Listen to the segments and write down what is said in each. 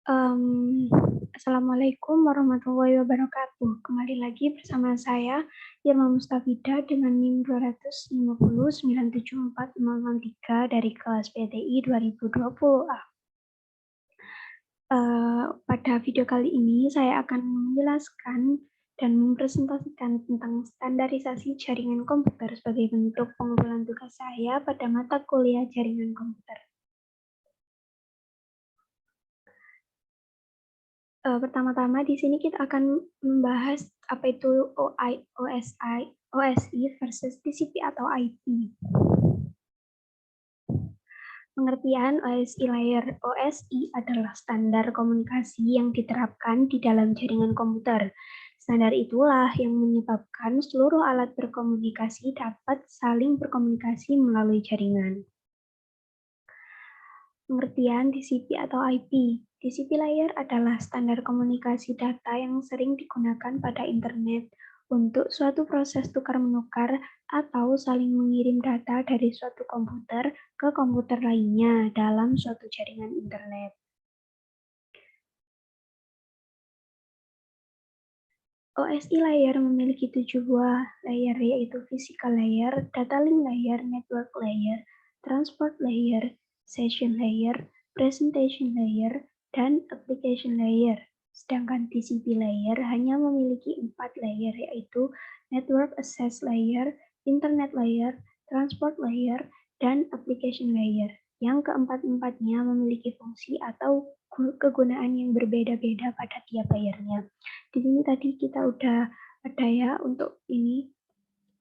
Mmm, Assalamualaikum warahmatullahi wabarakatuh. Kembali lagi bersama saya, Irma Mustafida dengan NIM 250974063 dari kelas PTI 2020A. Pada video kali ini saya akan menjelaskan dan mempresentasikan tentang standarisasi jaringan komputer sebagai bentuk pengumpulan tugas saya pada mata kuliah jaringan komputer. Pertama-tama di sini kita akan membahas apa itu OSI versus TCP atau IP. Pengertian OSI layer. OSI adalah standar komunikasi yang diterapkan di dalam jaringan komputer. Standar itulah yang menyebabkan seluruh alat berkomunikasi dapat saling berkomunikasi melalui jaringan. Pengertian TCP atau IP. TCP layer adalah standar komunikasi data yang sering digunakan pada internet untuk suatu proses tukar-menukar atau saling mengirim data dari suatu komputer ke komputer lainnya dalam suatu jaringan internet. OSI layer memiliki 7 buah layer, yaitu physical layer, data link layer, network layer, transport layer, session layer, presentation layer, dan application layer. Sedangkan TCP layer hanya memiliki 4 layer, yaitu network access layer, internet layer, transport layer, dan application layer. Yang keempat-empatnya memiliki fungsi atau kegunaan yang berbeda-beda pada tiap layernya. Di sini tadi kita udah ada ya untuk ini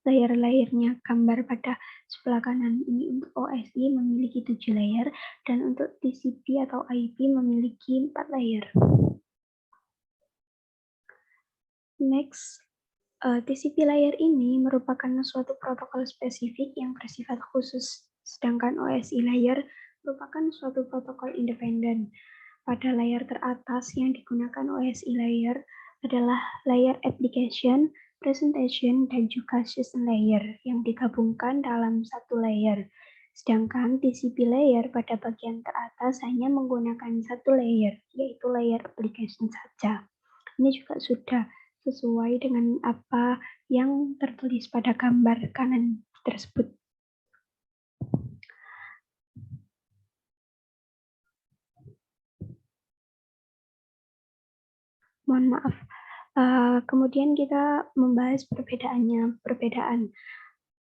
layer-layernya gambar pada sebelah kanan ini. Untuk OSI memiliki 7 layer dan untuk TCP atau IP memiliki 4 layer. Next, TCP layer ini merupakan suatu protokol spesifik yang bersifat khusus, sedangkan OSI layer merupakan suatu protokol independen. Pada layer teratas yang digunakan OSI layer adalah layer application, presentation, dan juga session layer yang digabungkan dalam satu layer. Sedangkan TCP layer pada bagian teratas hanya menggunakan satu layer, yaitu layer application saja. Ini juga sudah sesuai dengan apa yang tertulis pada gambar kanan tersebut. Mohon maaf. Kemudian kita membahas perbedaan.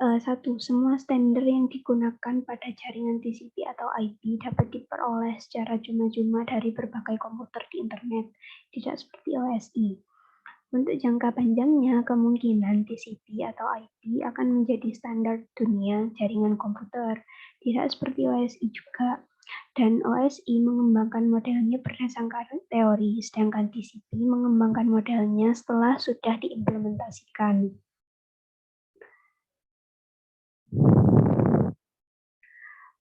Satu, semua standar yang digunakan pada jaringan TCP atau IP dapat diperoleh secara cuma-cuma dari berbagai komputer di internet, tidak seperti OSI. Untuk jangka panjangnya, kemungkinan TCP atau IP akan menjadi standar dunia jaringan komputer, tidak seperti OSI juga. Dan OSI mengembangkan modelnya berdasarkan teori, sedangkan TCP mengembangkan modelnya setelah sudah diimplementasikan.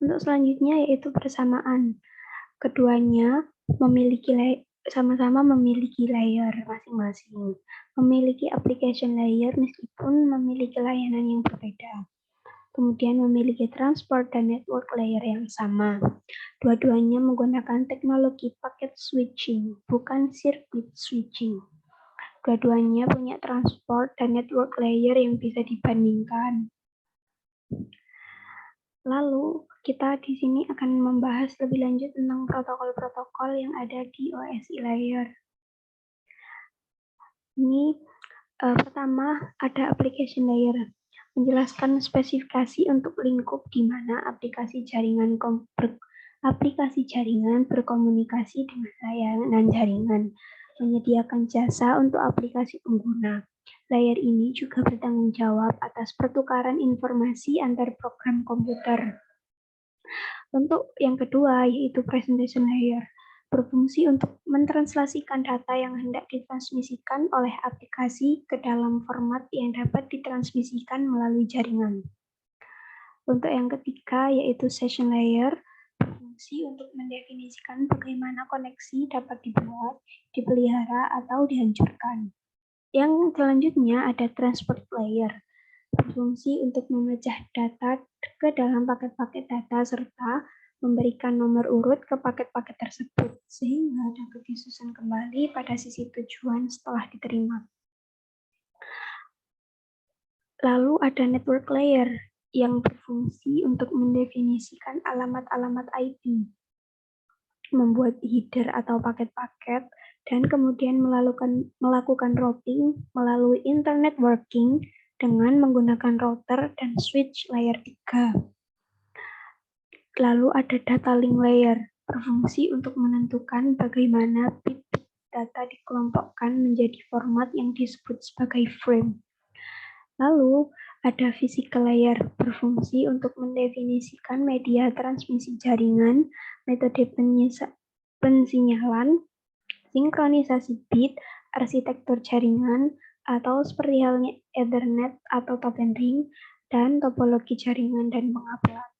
Untuk selanjutnya yaitu persamaan. Keduanya sama-sama memiliki layer masing-masing, memiliki application layer meskipun memiliki layanan yang berbeda. Kemudian memiliki transport dan network layer yang sama. Dua-duanya menggunakan teknologi packet switching, bukan circuit switching. Dua-duanya punya transport dan network layer yang bisa dibandingkan. Lalu, kita di sini akan membahas lebih lanjut tentang protokol-protokol yang ada di OSI layer. Ini pertama ada application layer, menjelaskan spesifikasi untuk lingkup di mana aplikasi jaringan berkomunikasi dengan layanan jaringan, menyediakan jasa untuk aplikasi pengguna. Layer ini juga bertanggung jawab atas pertukaran informasi antar program komputer. Untuk yang kedua yaitu presentation layer, berfungsi untuk mentranslasikan data yang hendak ditransmisikan oleh aplikasi ke dalam format yang dapat ditransmisikan melalui jaringan. Untuk yang ketiga yaitu session layer, berfungsi untuk mendefinisikan bagaimana koneksi dapat dibuat, dipelihara, atau dihancurkan. Yang selanjutnya ada transport layer, berfungsi untuk memecah data ke dalam paket-paket data serta memberikan nomor urut ke paket-paket tersebut, sehingga dapat disusun kembali pada sisi tujuan setelah diterima. Lalu ada network layer yang berfungsi untuk mendefinisikan alamat-alamat IP, membuat header atau paket-paket, dan kemudian melakukan routing melalui internet working dengan menggunakan router dan switch layer 3. Lalu ada data link layer, berfungsi untuk menentukan bagaimana bit-bit data dikelompokkan menjadi format yang disebut sebagai frame. Lalu ada physical layer, berfungsi untuk mendefinisikan media transmisi jaringan, metode pensinyalan, sinkronisasi bit, arsitektur jaringan, atau seperti halnya Ethernet atau Token Ring, dan topologi jaringan dan pengabelan.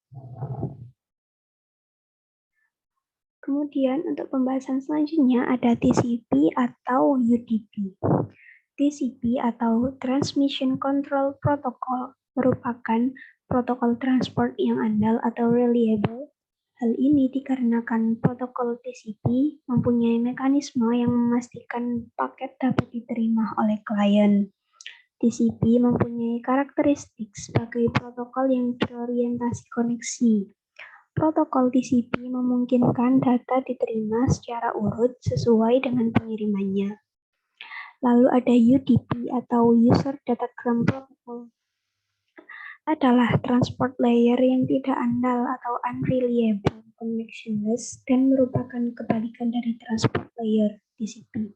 Kemudian untuk pembahasan selanjutnya ada TCP atau UDP. TCP atau Transmission Control Protocol merupakan protokol transport yang andal atau reliable. Hal ini dikarenakan protokol TCP mempunyai mekanisme yang memastikan paket dapat diterima oleh klien. TCP mempunyai karakteristik sebagai protokol yang berorientasi koneksi. Protokol TCP memungkinkan data diterima secara urut sesuai dengan pengirimannya. Lalu ada UDP atau User Datagram Protocol. Adalah transport layer yang tidak andal atau unreliable, connectionless, dan merupakan kebalikan dari transport layer TCP.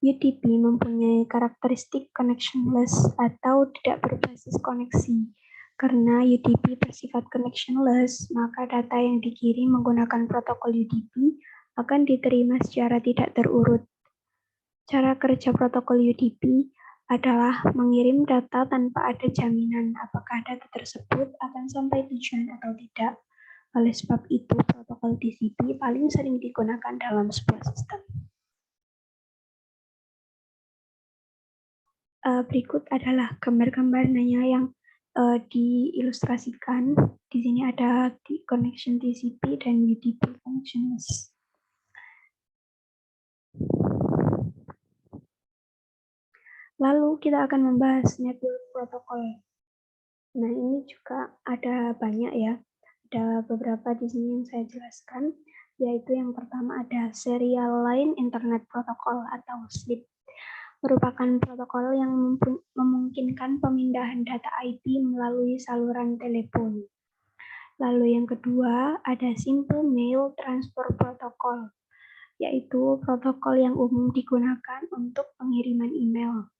UDP mempunyai karakteristik connectionless atau tidak berbasis koneksi. Karena UDP bersifat connectionless, maka data yang dikirim menggunakan protokol UDP akan diterima secara tidak terurut. Cara kerja protokol UDP adalah mengirim data tanpa ada jaminan apakah data tersebut akan sampai tujuan atau tidak. Oleh sebab itu, protokol TCP paling sering digunakan dalam sebuah sistem. Berikut adalah gambar-gambarnya yang diilustrasikan. Di sini ada connection TCP dan UDP connections. Lalu kita akan membahas network protocol. Nah, ini juga ada banyak ya. Ada beberapa di sini yang saya jelaskan, yaitu yang pertama ada Serial Line Internet Protocol atau SLIP. Merupakan protokol yang memungkinkan pemindahan data IP melalui saluran telepon. Lalu yang kedua ada Simple Mail Transfer Protocol, yaitu protokol yang umum digunakan untuk pengiriman email.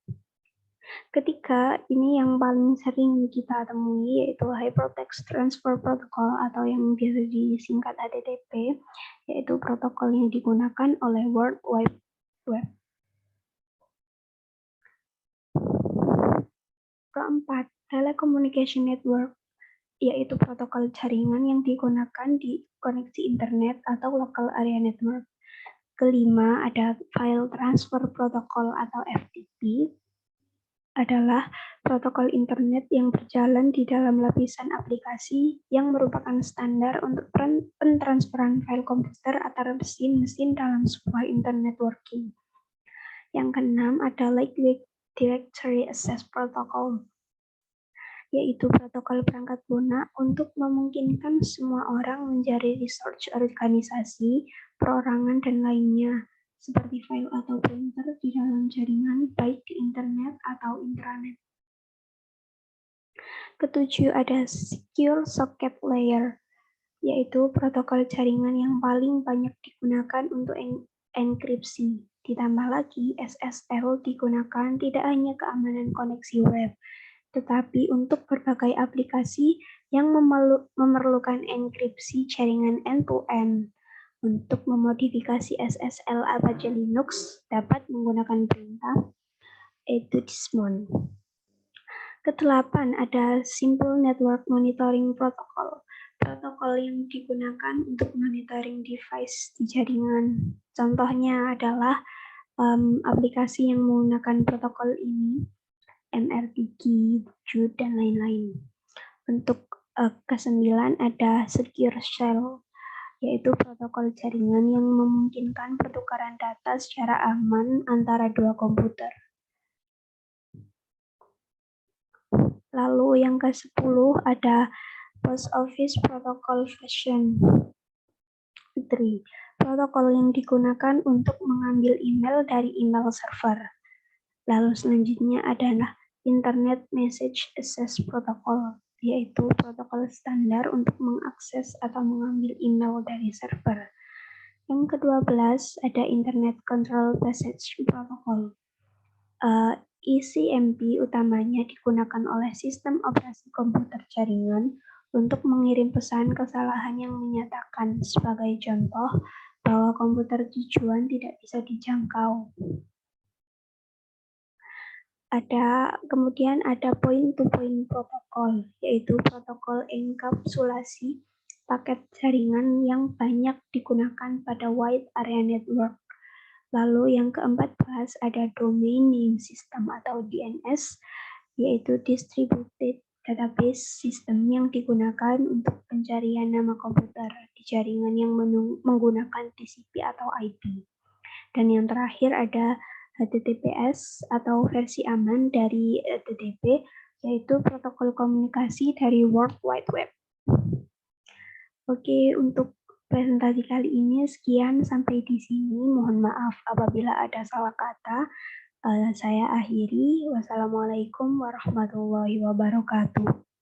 Ketiga, ini yang paling sering kita temui yaitu Hypertext Transfer Protocol atau yang biasa disingkat HTTP, yaitu protokol yang digunakan oleh World Wide Web. Keempat, Telecommunication Network, yaitu protokol jaringan yang digunakan di koneksi internet atau local area network. Kelima, ada File Transfer Protocol atau FTP, adalah protokol internet yang berjalan di dalam lapisan aplikasi yang merupakan standar untuk pentransferan file komputer antara mesin-mesin dalam sebuah internet working. Yang keenam ada Lightweight Directory Access Protocol, yaitu protokol perangkat lunak untuk memungkinkan semua orang menjadi research organisasi, perorangan, dan lainnya, seperti file atau printer di dalam jaringan, baik di internet atau intranet. Ketujuh ada Secure Socket Layer, yaitu protokol jaringan yang paling banyak digunakan untuk enkripsi. Ditambah lagi, SSL digunakan tidak hanya keamanan koneksi web, tetapi untuk berbagai aplikasi yang memerlukan enkripsi jaringan end-to-end. Untuk memodifikasi SSL Apache Linux dapat menggunakan perintah etcdismon. Kedelapan ada Simple Network Monitoring Protocol, protokol yang digunakan untuk monitoring device di jaringan. Contohnya adalah aplikasi yang menggunakan protokol ini, MRTG, Jude, dan lain-lain. Untuk Kesembilan ada secure shell, yaitu protokol jaringan yang memungkinkan pertukaran data secara aman antara dua komputer. Lalu yang ke-10 ada Post Office Protocol Version 3, protokol yang digunakan untuk mengambil email dari email server. Lalu selanjutnya adalah Internet Message Access Protocol, yaitu protokol standar untuk mengakses atau mengambil email dari server. Yang ke-12 ada Internet Control Passage Protocol. ECMP utamanya digunakan oleh sistem operasi komputer jaringan untuk mengirim pesan kesalahan yang menyatakan, sebagai contoh, bahwa komputer tujuan tidak bisa dijangkau. Kemudian ada point-to-point protokol, yaitu protokol enkapsulasi paket jaringan yang banyak digunakan pada Wide Area Network. Lalu yang ke-14 ada Domain Name System atau DNS, yaitu Distributed Database System yang digunakan untuk pencarian nama komputer di jaringan yang menggunakan TCP atau IP. Dan yang terakhir ada HTTPS atau versi aman dari HTTP, yaitu protokol komunikasi dari World Wide Web. Oke, untuk presentasi kali ini sekian sampai di sini. Mohon maaf apabila ada salah kata. Saya akhiri. Wassalamualaikum warahmatullahi wabarakatuh.